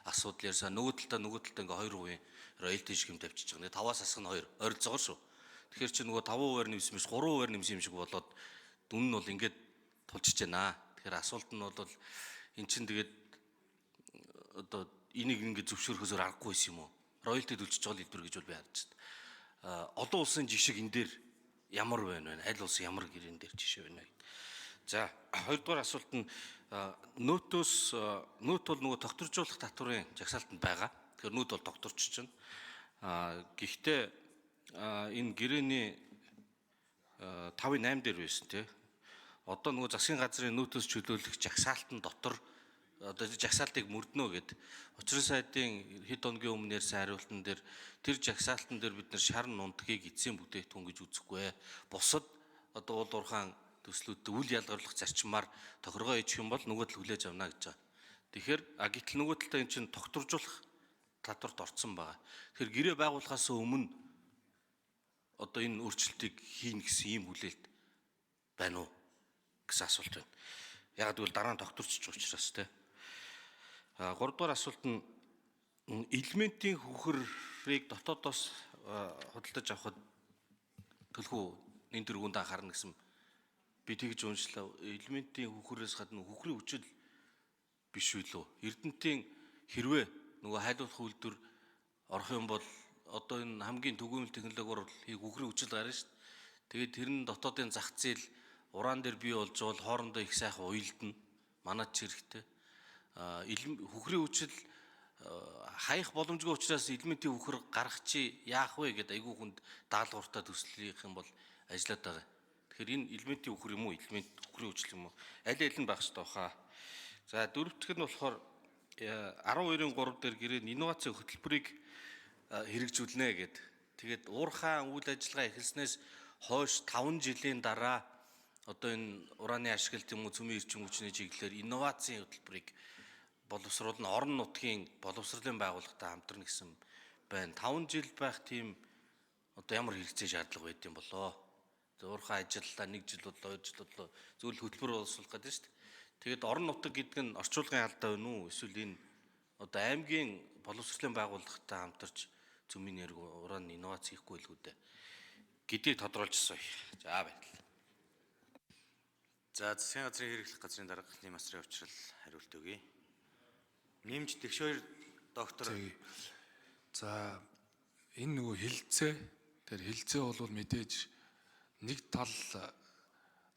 асуудал ярьсан. Нөгөө талдаа ингээ 2% роялти шиг юм тавьчихж байгаа. 5-аас асах нь 2 ойролцоогоор шүү. Тэгэхээр чи нөгөө 5% нэмсэн биш 3% нэмсэн юм шиг болоод дүн нь бол ингээд тулчиж байна. Тэгэхээр асуулт нь бол эн чинь тэгээд одоо энийг ингээд зөвшөөрөхөөсөр аргагүй байсан юм уу? Роялти төлчихөж байгаа хэлбэр гэж бол би харж байна. Олон улсын жишг энэ дээр ямар байна вэ? Аль улс ямар гэрэн дээр жишээ байна вэ? За хоёрдугаар асуулт нь нөт бол нөгөө тогтворжуулах татварын жагсаалтанд байгаа. Тэгэхээр нөт бол тогтворч байна. Гэхдээ энэ гэрээний 5.8 дээр байсан тий. Одоо нөгөө засгийн газрын нөтөөс чөлөөлөх жагсаалтан дотор одоо жагсаалтыг мөрднө гэд Учрын сайдын хэд хоногийн өмнө ярьсан хариултан дээр тэр жагсаалтан дээр бид нар шар нундгийг эцсийн бүтээгдэхүүн гэж үзэхгүй. Бусад одоо уул уурхаан төслүүдтэй үл ялгарлах зарчмаар тохиргоо хийчих юм бол нөгөө тал хүлээж авна гэж байгаа. Тэгэхээр гэтэл нөгөө талдаа эн чинь тогтворжуулах татварт орсон байгаа. Тэгэхээр гэрээ байгуулахаас өмнө одоо энэ өөрчлөлтийг хийн гэсэн ийм хүлээлт байна уу гэсэн асуулт байна. Яг гэвэл дараа нь тогтворчж байгаа учраас те. 3-р асуулт нь элементийн хөхрийг дотоодоос худалдаж авахд төлхөө энэ дөрвөнд анхаарна гэсэн би тэгж уншлаа. Элементийн хөхрөөс гадна хөхрийн хүчил биш үү? Эрдэнтийн хэрвээ нөгөө хайлуулах үйлдвэр орох юм бол одоо энэ хамгийн түгээмэл технологиор хөхрийн хүчил гарна шүү дээ. Тэгээд тэр нь дотоодын зах зээл уран дээр бий болж бол хоорондоо их сайхан уялдана. Манайд ч хэрэгтэй. Хөхрийн хүчил хаях боломжгүй учраас элементийн хөхөр гарах чи яах вэ гэдэг айгүй хүнд даалгавартай төслөх юм бол ажиллаад байгаа. Тэгэхээр энэ элементийн хөхөр юм уу? Элемент хөхрийн хүчил юм уу? Аль аль нь байх ёстой баха. За дөрөвдөх нь болохоор 12-ын 3 дээр гэрээ инновацийн хөтөлбөрийг хэрэгжүүлнэ гэд. Тэгээд уурхаан үйл ажиллагаа эхэлснээс хойш 5 жилийн дараа одоо энэ ураны ашиглалт юм уу цөмийн эрчим хүчний чиглэлээр инновацийн хөтөлбөрийг боловсруулна, орон нутгийн боловсролын байгууллагатай хамтрна гэсэн байна. 5 жил байх тийм одоо ямар хэрэгцээ шаардлага байд юм болоо. Уурхаан ажиллалаа 1 жил боллоо, 2 жил боллоо. Зөвхөн хөтөлбөр боловсруулах гэдэг шүү дээ. Тэгээд орон нутаг гэдэг нь орчуулгын алдаа байна уу? Эсвэл энэ одоо аймгийн боловсролын байгууллагатай хамтарч цөмийн энерги уран инновац хийхгүй л үү дээ. Гэдгийг тодруулжсоо. За баярлалаа. За засгийн газрын хэрэглэх газрын дарга Масрын учрал хариулт өгье. Нэмж тэгшээр доктор. За энэ нөгөө хилцээ тэр хилцээ бол мэдээж нэг тал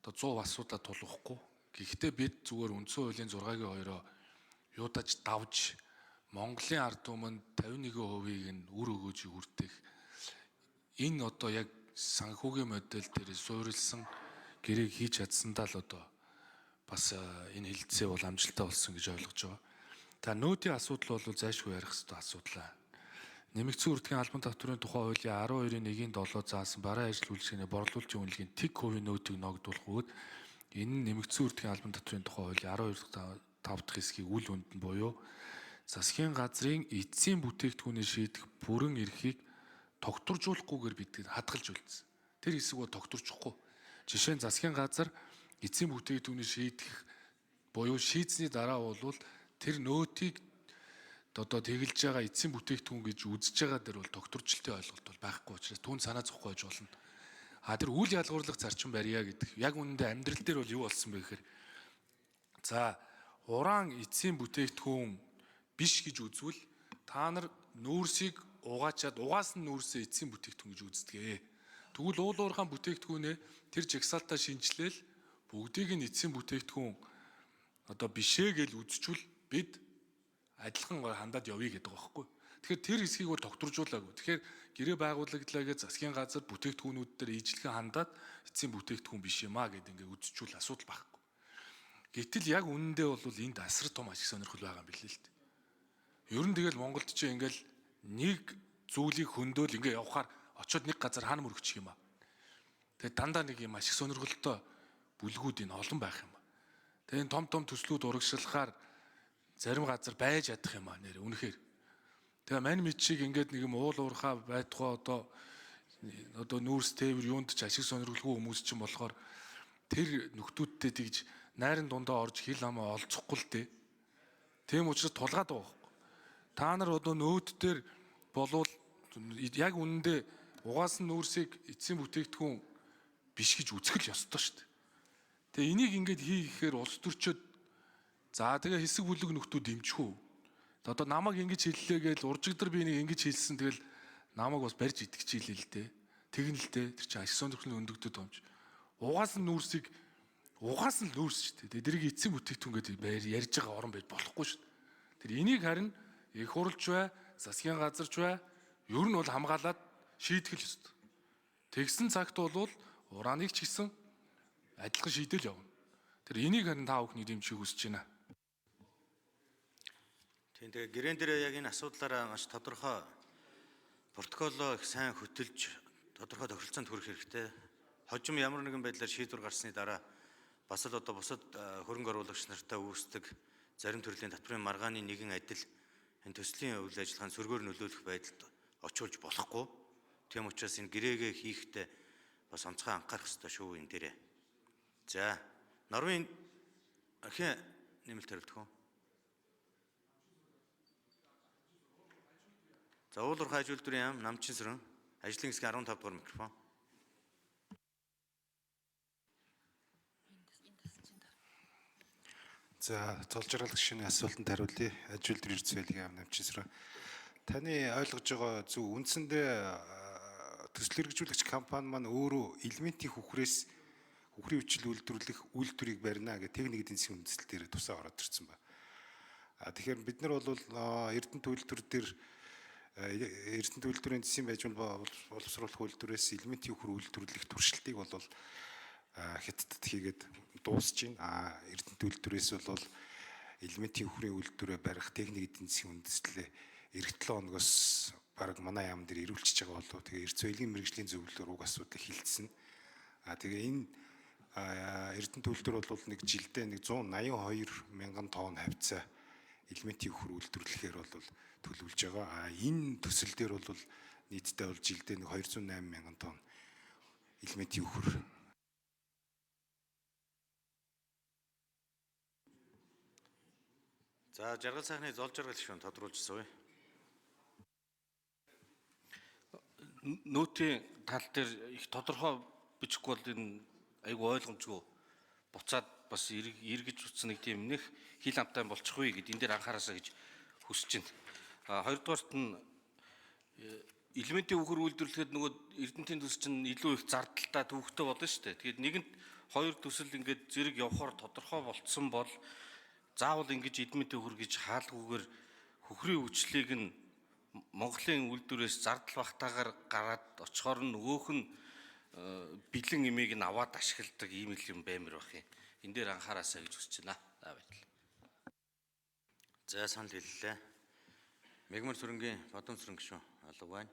одоо 100 асуудал тулахгүй. Гэхдээ бид зүгээр үндсэн хуулийн 6-гийн 2-оо юудаж давж Монголын ард түмэнд 51%-ийг нь үр өгөөж хүртэх энэ одоо яг санхүүгийн модель дээр суурилсан гэрээг хийж чадсандаа л одоо бас энэ хилцээ бол амжилттай болсон гэж ойлгож байгаа. За нүүдийн асуудал бол зайшгүй ярих хэвээр асуудал. Нэмэгдсэн үрдгийн албан татврын тухай хуулийн 12-1-7 заасан бараа ажил үйлчилгээний борлуулалтын үнэлгээний тэг хувийн нүүдийг ногдуулах бөгөөд энэ нь нэмэгдсэн үрдгийн албан татврын тухай хуулийн 12-5 дахь хэсгийг үл үндэнд буюу засгийн газрын эцсийн бүтээгдэхүүнийг шийдэх бүрэн эрхийг тогтворжуулахгүйгээр бид хадгалж үлдсэн. Тэр хэсэг бол тогтворчихгүй. Жишээ нь засгийн газар эцсийн бүтээгдэхүүнийг шийдэх буюу шийдсэний дараа бол тэр нөөтийг одоо тэгэлж байгаа эцсийн бүтээгдэхүүн гэж үзэж байгаа дээр бол тогтворчлтын ойлголт бол байхгүй учраас түүнд санаа зовхгүй байж болно. Тэр үйл ялгуурлах зарчим барья гэдэг. Яг үнэндээ амьдрал дээр бол юу болсон бэ гэхээр за уран эцсийн бүтээгдэхүүн биш гэж үзвэл та нар нүүрсийг угаачаад угаас нь нүүрсээ эцсийн бүтээгдэхүүн гэж үздэг. Тэгвэл уул уурхаан бүтээгдэхүүнээ тэр жагсаалтаа шинжилээл бүгдийг нь эцсийн бүтээгдэхүүн одоо бишээ гэж үзчихвэл бид адилхан хандаад явъя гэдэг байгаа байхгүй. Тэгэхээр тэр хэсгийг бол тогтворжуулаагүй. Тэгэхээр гэрээ байгуулагдлаа гэж засгийн газар бүтээгдэхүүнүүд дээр ижлэхэн хандаад эцсийн бүтээгдэхүүн биш юм аа гэдэг ингээд үзчихвэл асуудал байхгүй. Гэтэл яг үнэндээ бол энд асар том ашиг сонирхол байгаа юм билээ л дээ. Ер нь тэгэл Монголд чи ингээл нэг зүйлийг хөндөөл ингээ явахаар очиод нэг газар хаана мөрөгчих юм аа. Тэгээ дандаа нэг юм ашиг сонирхолтой бүлгүүд энэ олон байх юм аа. Тэгээ энэ том төслүүд урагшлахаар зарим газар байж ядах юм аа нэр үнэхээр. Тэгээ мань мэд шиг ингээд нэг юм уул уурхаа байтугай одоо нүүрс тээвэр юунд ч ашиг сонирхолгүй хүмүүс чинь болохоор тэр нөхдүүдтэй тэгж найрын дундаа орж хил хамаа олцохгүй л дээ. Тийм учраас тулгаад байгаа байхгүй. Та нар одоо нөөд дээр болвол яг үнэндээ угаасан нүүрсийг эцсийн бүтээгдэхүүн биш гэж үзэх л ёстой шүү дээ. Тэгээ энийг ингээд хийхээр улс төрчид за тэгээ хэсэг бүлэг нөхдүүд дэмжих үү? Одоо намайг ингэж хэллээ гэж уржигдар би нэг ингэж хэлсэн тэгэл намайг бас барьж итгэж ийлээ л дээ. Тэгнэ л дээ. Тэр чинь аж сонирхлын өндөгдөд юмч. Угаасан нүүрсийг угаасан л нүүрс шүү дээ. Дэрийг эцсийн бүтээгдэхүүн гэдэг ярьж байгаа орон байж болохгүй шүү дээ. Тэр энийг харин их хурлч бай, засгийн газарч бай, ер нь бол хамгаалаад шийдэх л ёстой. Тэгсэн цагт бол урааныг ч гэсэн адилхан шийдэл явна. Тэр энийг харин та бүхний дэмжихийг хүсэж байна. Тийм тэгээ гэрэн дээр яг энэ асуудлаараа маш тодорхой протоколоо их сайн хөтөлж тодорхой тохиролцоонд хүрэх хэрэгтэй. Хожим ямар нэгэн байдлаар шийдвэр гарсны дараа бас л одоо бусад хөрөнгө оруулагч нартай үүсдэг зарим төрлийн татврын маргааны нэгэн адил энэ төслийн үйл ажиллагаанд сөргөөр нөлөөлөх байдалд очуулж болохгүй. Тийм учраас энэ гэрээгээ хийхдээ бас онцгой анхаарах хэрэгтэй шүү энэ дээрээ. За, Норвын архин нэмэлт хариултах уу? За, уулуурхай аж үйлдвэрийн яам Намчинсран ажлын хэсгийн 15 дугаар микрофон. За, цолж жаргалах шинэ асуултанд хариулъя. Аж үйлдвэр эрдэсвэлгийн яам Намчинсран. Таны ойлгож байгаа зөв үндсэндээ төсөл хэрэгжүүлэгч компани маань өөрөө элементийн хөхрээс хөхрийн хүчил үйлдвэрлэх үйлдвэрийг барина гэх техник эдийн засгийн үндэслэл дээр тусаа ороод ирсэн ба. Тэгэхээр бид нар бол Эрдэнэт үйлдвэр дээр Эрдэнэт үйлдвэрийн засгийн байжмал боловсруулах үйлдвэрээс элементийн хөхөр үйлдвэрлэх туршилтыг бол Хятадд хийгээд дуусж байна. Эрдэнэт үйлдвэрээс бол элементийн хөхрийн үйлдвэрээ барих техник эдийн засгийн үндэслэлээ эх 7 хоногоос бараг манай яам дээр ирүүлчихэж байгаа болов. Тэгээ эрдэс соёлын мэрэгжлийн зөвлөлөөр уг асуудлыг хилцсэн. Тэгээ энэ Эрдэнэт үйлдвэр бол нэг жилдээ нэг 182 мянган тонн хавцаа элементийн хөхөр үйлдвэрлэхээр бол төлөвлөж байгаа. Энэ төсөл дээр бол нийтдээ бол жилдээ нэг 208 мянган тонн элементийн хөхөр. За, жаргал сайхны зол жаргал гишүүн тодруулж сууя. Нөөтийн тал дээр их тодорхой бичихгүй бол энэ айгүй ойлгомжгүй буцаад бас эргэж утсан нэг тийм нэх хил амтай болчихгүй гэд энэ дээр анхаараасаа гэж хүсэж байна. Хоёрдугаарт нь элементийн хөхөр үйлдвэрлэхэд нөгөө Эрдэнэтийн төсөл чинь илүү их зардалтай төвөгтэй болно шүү дээ. Тэгээд нэгэнт хоёр төсөл ингээд зэрэг явхаар тодорхой болцсон бол заавал ингэж элементийн хөхөр гэж хаалгүйгээр хөхрийн хүчлийг нь Монголын үйлдвэрээс зардал багтаагаар гараад очихоор нь нөгөөх нь бэлэн эмийг нь аваад ашигладаг ийм л юм баймир байх юм. Энэ дээр анхаараасаа гэж хүсэж байна. За баярлалаа. За, санал хэллээ. Мегмар сүрэнгийн Бадам сүрэн гишүүн алга байна.